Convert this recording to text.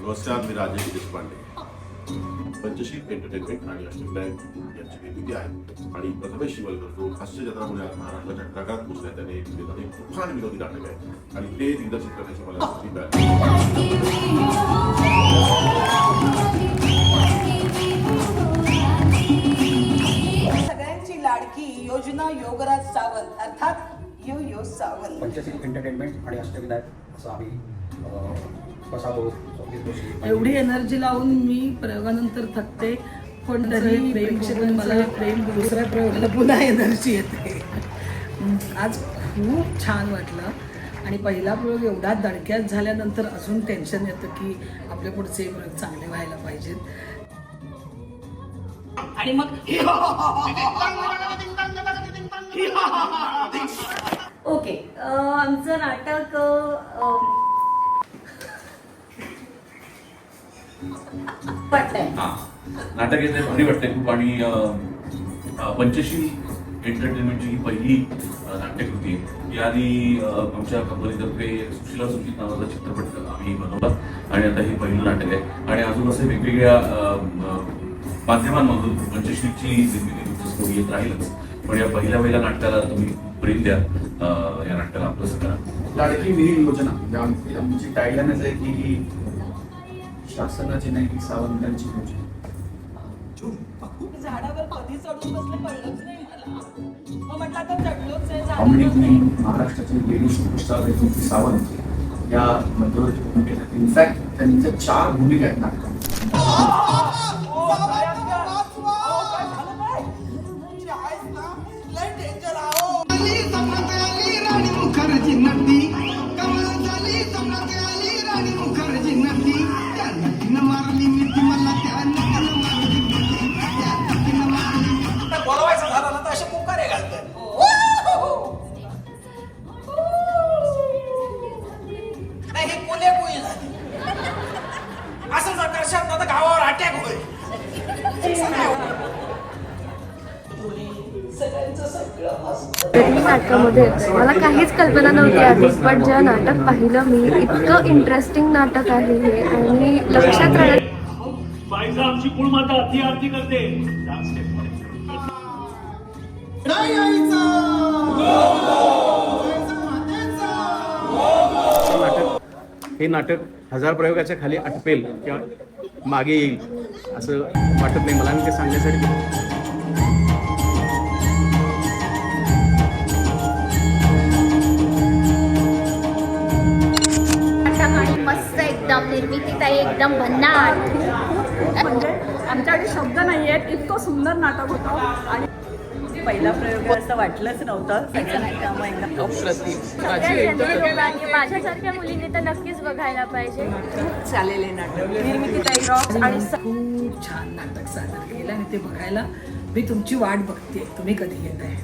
नमस्कार, मी राजेश देशपांडे. पंचशील एंटरटेनमेंट आणि अष्टक बँक यांची निर्मिती आहे आणि प्रथमेश शिवलकर जो हास्य जत्रामुळे महाराष्ट्राच्या प्रकारात पोहोचला त्याने एक तुफान विनोदी नाटक आहे आणि ते दिग्दर्शित करण्याची मला संधी मिळाली. सगळ्यांची लाडकी योजना योगराज सावंत अर्थात यो सावंत. पंचशील एंटरटेनमेंट आणि अष्टविनायक असं आम्ही एवढी एनर्जी लावून मी प्रयोगानंतर थकते, पण तरी प्रेक्षकांनी मला प्रेम दुसऱ्या प्रयोगाला पुन्हा एनर्जी येते. आज खूप छान वाटलं आणि पहिला प्रयोग एवढा दणक्यात झाल्यानंतर अजून टेन्शन येतं की आपले पुढचे प्रयोग चांगले व्हायला पाहिजेत. आणि मग ओके, आमचं नाटक पटतंय. नाटक येते भारी वाटतंय खूप. आणि पंचशील एंटरटेनमेंटची ही पहिली नाट्यकृती आहे. याआधी आमच्या कंपनीतर्फे सुशीला सुखित नावाचा चित्रपट आम्ही बनवला आणि आता हे पहिलं नाटक आहे. आणि अजून असे वेगवेगळ्या माध्यमांमधून पंचशीलची निर्मिती स्टोरी येत राहीलच. पण या पहिल्या नाटकाला तुम्ही प्रेम द्या, या नाटकाला आपलं करा. लाडकी विहीर योजना आमची गाईडलाईनच आहे की शासनाची नाही, सावंतांची योजना. झाडावर कधी चढून बसले कळलंच नाही मला. मग म्हटलं आता चढलोच आहे कॉमेडीतली महाराष्ट्राची लेडी सुपरस्टार रेखा सावंत या मध्यवर्ती भूमिकेत आहेत. इनफॅक्ट त्यांच्या 4 भूमिका आहेत नाटकात. बोलवायचं झालं ना तर असे पुकारे घालतात. नाही हे कोले कोळी झाली. असं जर करशात ना तर गावावर अटॅक होईल. नाटकामध्ये मला काहीच कल्पना नव्हती आधी, पण जेव्हा नाटक पाहिलं मी, इतकं इंटरेस्टिंग नाटक आहे हे आणि लक्षात राहणार. आमची कुळमाता ती आरती करते. हे नाटक 1000 प्रयोगाच्या खाली आटपेल किंवा मागे येईल असं वाटत नाही मला. आणि ते सांगण्यासाठी मस्त एकदम निर्मिती ताई एकदम भन्नाट. म्हणजे आमच्याकडे शब्द नाही आहेत, इतकं सुंदर नाटक होतं. आणि पहिला प्रयोग असं वाटलंच नव्हतं. त्यामुळे दोघांनी माझ्यासारख्या मुलींनी तर नक्कीच बघायला पाहिजे. चालेले नाटक निर्मिती ताई रॉक आणि खूप छान नाटक सादर केलं आणि ते बघायला मी तुमची वाट बघते. तुम्ही कधी येत आहे?